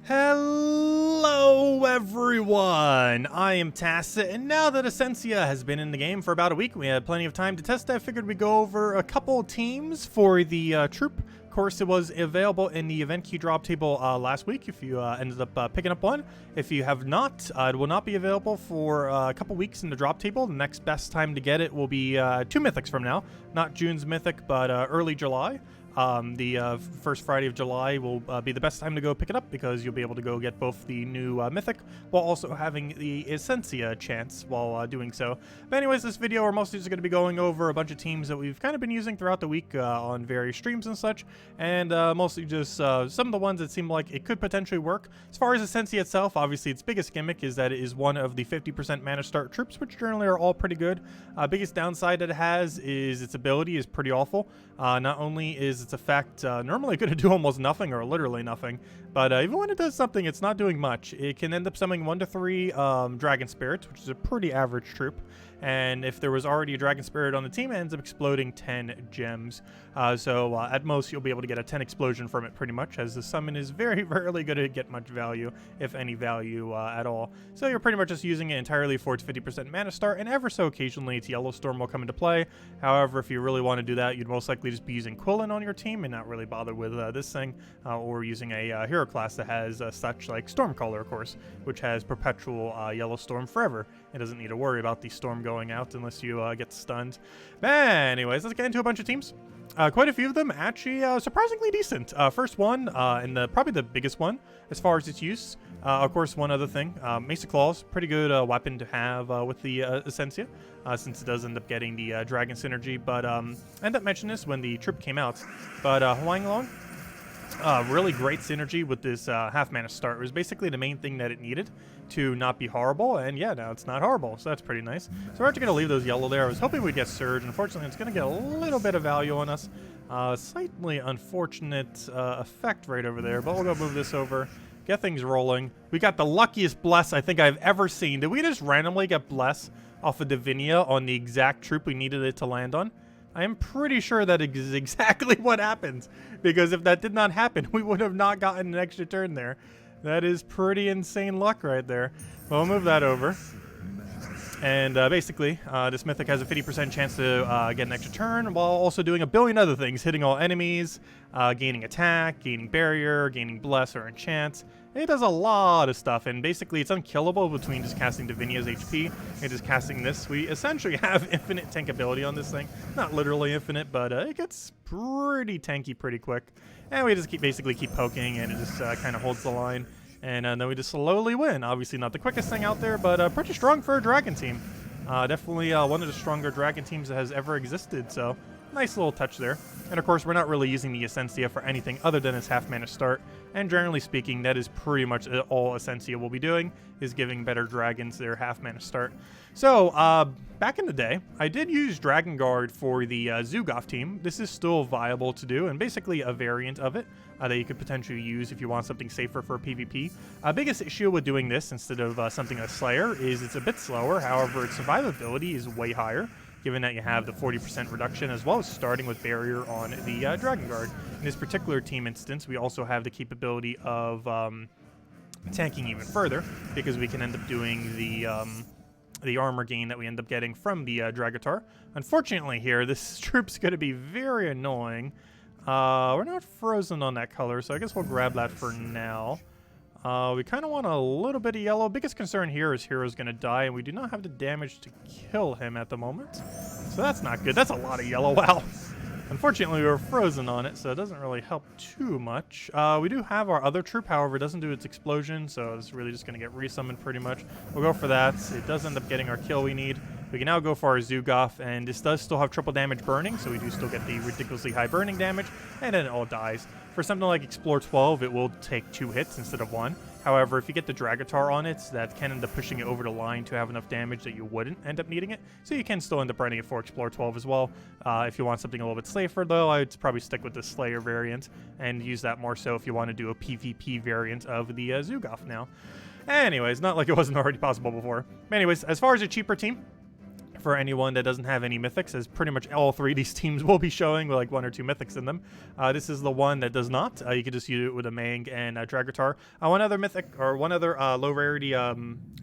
Hello everyone, I am Tacit, and now that Essencia has been in the game for about a week, we had plenty of time to test it. I figured we'd go over a couple teams for the troop. Of course, it was available in the event key drop table last week if you ended up picking up one. If you have not, it will not be available for a couple weeks in the drop table. The next best time to get it will be 2 mythics from now. Not June's mythic, but early July. The first Friday of July will be the best time to go pick it up because you'll be able to go get both the new Mythic while also having the Essencia chance while doing so. But anyways, this video we're mostly just going to be going over a bunch of teams that we've kind of been using throughout the week on various streams and such, and mostly just some of the ones that seem like it could potentially work. As far as Essencia itself, obviously its biggest gimmick is that it is one of the 50% mana start troops, which generally are all pretty good. Biggest downside that it has is its ability is pretty awful. Not only is its effect normally going to do almost nothing or literally nothing, but even when it does something, it's not doing much. It can end up summoning 1 to 3 Dragon Spirits, which is a pretty average troop. And if there was already a Dragon Spirit on the team, it ends up exploding 10 gems. So at most, you'll be able to get a 10 explosion from it pretty much, as the summon is very rarely going to get much value, if any value at all. So you're pretty much just using it entirely for its 50% mana start, and ever so occasionally its Yellow Storm will come into play. However, if you really want to do that, you'd most likely just be using Quillen on your team and not really bother with this thing, or using a hero class that has such like Stormcaller, of course, which has perpetual Yellow Storm forever. It doesn't need to worry about the storm going out unless you get stunned. But anyways, let's get into a bunch of teams. Quite a few of them actually surprisingly decent. First one, and probably the biggest one as far as its use. Of course, one other thing, Mace of Claws, pretty good weapon to have with the Essencia, since it does end up getting the Dragon synergy. But I ended up mentioning this when the troop came out. But Huanglong, really great synergy with this half mana start. It was basically the main thing that it needed to not be horrible, and yeah, now it's not horrible, so that's pretty nice. So we're actually going to leave those yellow there. I was hoping we'd get Surge. Unfortunately, it's going to get a little bit of value on us. Slightly unfortunate effect right over there, but we'll go move this over, get things rolling. We got the luckiest Bless I think I've ever seen. Did we just randomly get Bless off of Divinia on the exact troop we needed it to land on? I am pretty sure that is exactly what happened, because if that did not happen, we would have not gotten an extra turn there. That is pretty insane luck right there. Well, we'll move that over. And basically, this Mythic has a 50% chance to get an extra turn, while also doing a billion other things, hitting all enemies, gaining attack, gaining barrier, gaining bless or enchant. It does a lot of stuff, and basically it's unkillable between just casting Divinia's HP and just casting this. We essentially have infinite tank ability on this thing. Not literally infinite, but it gets pretty tanky pretty quick. And we just basically keep poking, and it just kind of holds the line. And then we just slowly win. Obviously not the quickest thing out there, but pretty strong for a dragon team. Definitely one of the stronger dragon teams that has ever existed, so nice little touch there. And of course, we're not really using the Essencia for anything other than its half mana start. And generally speaking, that is pretty much all Essencia will be doing, is giving better dragons their half mana start. So, back in the day, I did use Dragon Guard for the Zuul'Goth team. This is still viable to do, and basically a variant of it that you could potentially use if you want something safer for PvP. Biggest issue with doing this instead of something like Slayer is it's a bit slower. However, its survivability is way higher, given that you have the 40% reduction, as well as starting with barrier on the Dragon Guard. In this particular team instance, we also have the capability of tanking even further, because we can end up doing the armor gain that we end up getting from the Dragatar. Unfortunately here, this troop's going to be very annoying. We're not frozen on that color, so I guess we'll grab that for now. We kind of want a little bit of yellow. Biggest concern here is Hero's going to die, and we do not have the damage to kill him at the moment. So that's not good. That's a lot of yellow. Wow. Unfortunately, we were frozen on it, so it doesn't really help too much. We do have our other troop, however, it doesn't do its explosion, so it's really just going to get resummoned pretty much. We'll go for that. It does end up getting our kill we need. We can now go for our Zuul'Goth, and this does still have triple damage burning, so we do still get the ridiculously high burning damage, and then it all dies. For something like Explore 12, it will take 2 hits instead of 1. However, if you get the Dragatar on it, that can end up pushing it over the line to have enough damage that you wouldn't end up needing it. So you can still end up running it for Explore 12 as well. If you want something a little bit safer, though, I'd probably stick with the Slayer variant and use that more so if you want to do a PvP variant of the Zuul'Goth now. Anyways, not like it wasn't already possible before. Anyways, as far as a cheaper team, for anyone that doesn't have any mythics, as pretty much all three of these teams will be showing with like 1 or 2 mythics in them. This is the one that does not. You can just use it with a Mang and a Dragatar. One other mythic, or one other low rarity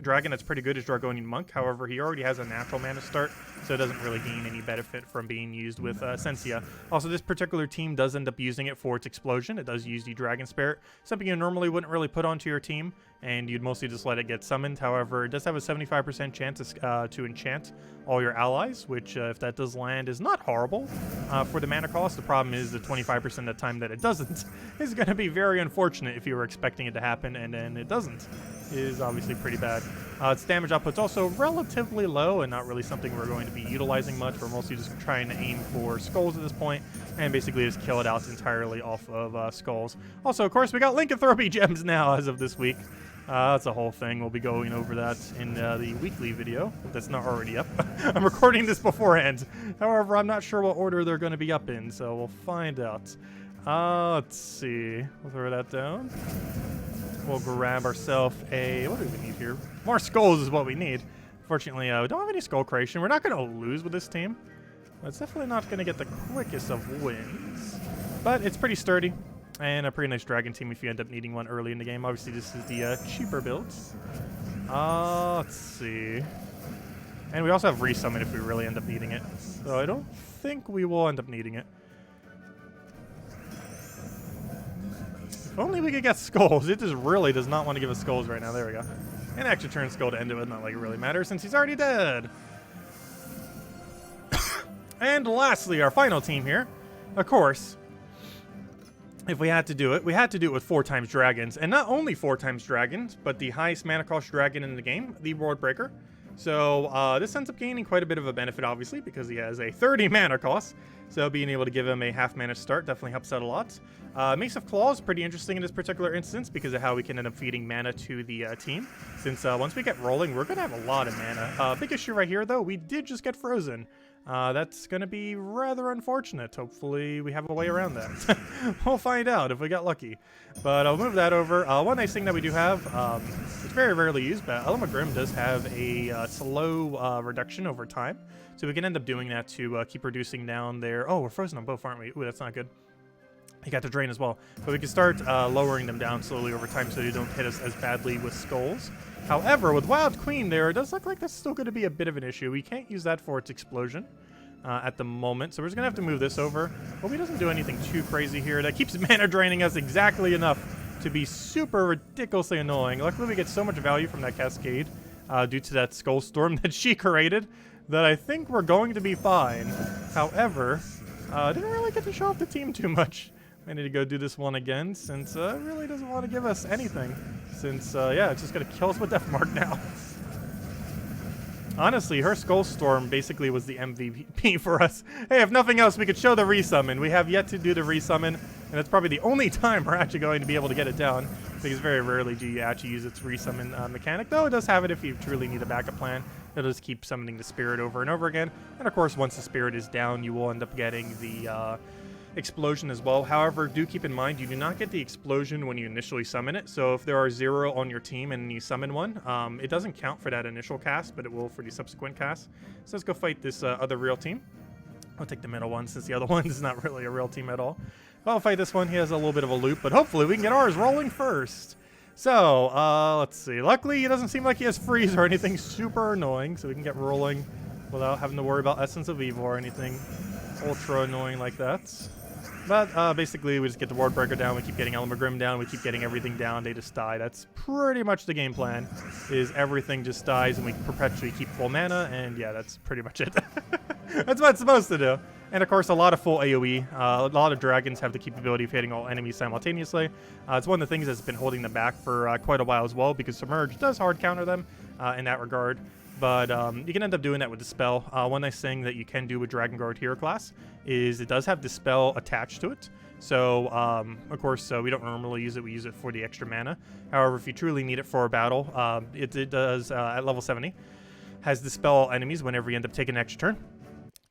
dragon that's pretty good is Dragonian Monk. However, he already has a natural mana start, so it doesn't really gain any benefit from being used with Essencia. Also, this particular team does end up using it for its explosion. It does use the Dragon Spirit, something you normally wouldn't really put onto your team, and you'd mostly just let it get summoned. However, it does have a 75% chance to enchant all your allies, which if that does land is not horrible for the mana cost. The problem is the 25% of the time that it doesn't is going to be very unfortunate if you were expecting it to happen and then it doesn't. It is obviously pretty bad. Its damage output's also relatively low and not really something we're going to be utilizing much. We're mostly just trying to aim for skulls at this point and basically just kill it out entirely off of skulls. Also, of course, we got lycanthropy gems now as of this week. That's a whole thing. We'll be going over that in the weekly video that's not already up. I'm recording this beforehand. However, I'm not sure what order they're going to be up in, so we'll find out. Let's see. We'll throw that down. We'll grab ourselves a... What do we need here? More skulls is what we need. Fortunately, we don't have any skull creation. We're not going to lose with this team. It's definitely not going to get the quickest of wins. But it's pretty sturdy. And a pretty nice dragon team if you end up needing one early in the game. Obviously, this is the cheaper builds. Let's see. And we also have resummon if we really end up needing it. So I don't think we will end up needing it. If only we could get skulls. It just really does not want to give us skulls right now. There we go. An extra turn skull to end it with. Not like it really matters since he's already dead. And lastly, our final team here. Of course, if we had to do it, we had to do it with 4 times dragons. And not only 4 times dragons, but the highest mana cost dragon in the game, the World Breaker. So this ends up gaining quite a bit of a benefit, obviously, because he has a 30 mana cost. So being able to give him a half mana start definitely helps out a lot. Mace of Claw is pretty interesting in this particular instance because of how we can end up feeding mana to the team. Since once we get rolling, we're going to have a lot of mana. Big issue right here, though, we did just get frozen. That's going to be rather unfortunate. Hopefully we have a way around that. We'll find out if we got lucky. But I'll move that over. One nice thing that we do have, it's very rarely used, but Element Grim does have a slow reduction over time. So we can end up doing that to keep reducing down their... Oh, we're frozen on both, aren't we? Ooh, that's not good. You got the drain as well. But we can start lowering them down slowly over time so they don't hit us as badly with skulls. However, with Wild Queen there, it does look like that's still going to be a bit of an issue. We can't use that for its explosion at the moment, so we're just going to have to move this over. Hope he doesn't do anything too crazy here. That keeps mana draining us exactly enough to be super ridiculously annoying. Luckily, we get so much value from that Cascade due to that Skull Storm that she created that I think we're going to be fine. However, didn't really get to show off the team too much. I need to go do this one again since it really doesn't want to give us anything. Since, yeah, it's just going to kill us with Death Mark now. Honestly, her Skull Storm basically was the MVP for us. Hey, if nothing else, we could show the resummon. We have yet to do the resummon, and that's probably the only time we're actually going to be able to get it down, because very rarely do you actually use its resummon mechanic, though it does have it if you truly need a backup plan. It'll just keep summoning the spirit over and over again, and of course, once the spirit is down, you will end up getting the explosion as well. However, do keep in mind you do not get the explosion when you initially summon it. So if there are 0 on your team and you summon one, it doesn't count for that initial cast, but it will for the subsequent cast. So let's go fight this other real team. I'll take the middle one since the other one is not really a real team at all. I'll fight this one. He has a little bit of a loop, but hopefully we can get ours rolling first. So let's see. Luckily, it doesn't seem like he has freeze or anything super annoying, so we can get rolling without having to worry about Essence of Evil or anything ultra annoying like that. But basically, we just get the Ward Breaker down, we keep getting Element Grim down, we keep getting everything down, they just die. That's pretty much the game plan, is everything just dies and we perpetually keep full mana, and yeah, that's pretty much it. That's what it's supposed to do. And of course, a lot of full AoE. A lot of dragons have the capability of hitting all enemies simultaneously. It's one of the things that's been holding them back for quite a while as well, because Submerge does hard counter them in that regard. But you can end up doing that with Dispel. One nice thing that you can do with Dragon Guard Hero class is it does have Dispel attached to it. So, of course, we don't normally use it. We use it for the extra mana. However, if you truly need it for a battle, it does, at level 70, has Dispel enemies whenever you end up taking an extra turn.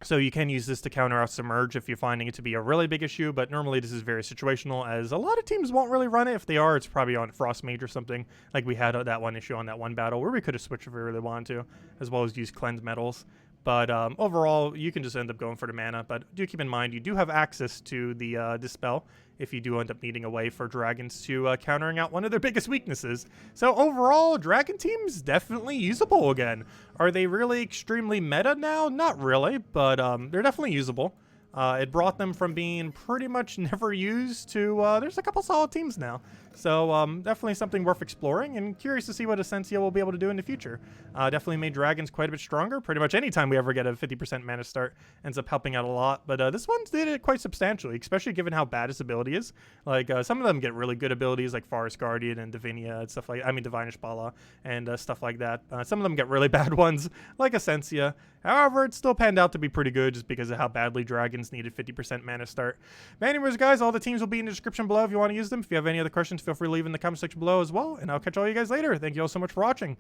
So you can use this to counter out Submerge if you're finding it to be a really big issue, but normally this is very situational, as a lot of teams won't really run it. If they are, it's probably on Frost Mage or something, like we had that one issue on that one battle, where we could have switched if we really wanted to, as well as use Cleanse Metals. But overall, you can just end up going for the mana. But do keep in mind, you do have access to the Dispel if you do end up needing a way for dragons to countering out one of their biggest weaknesses. So overall, dragon team's definitely usable again. Are they really extremely meta now? Not really, but they're definitely usable. It brought them from being pretty much never used to, there's a couple solid teams now. So definitely something worth exploring, and curious to see what Essencia will be able to do in the future. Definitely made dragons quite a bit stronger. Pretty much any time we ever get a 50% mana start ends up helping out a lot. But this one did it quite substantially, especially given how bad his ability is. Like some of them get really good abilities like Forest Guardian and Divinia and stuff like, Divinish Bala and stuff like that. Some of them get really bad ones like Essencia. However, it still panned out to be pretty good just because of how badly dragons needed 50% mana start. But anyways, guys, all the teams will be in the description below if you want to use them. If you have any other questions, feel free to leave in the comment section below as well, and I'll catch all you guys later. Thank you all so much for watching.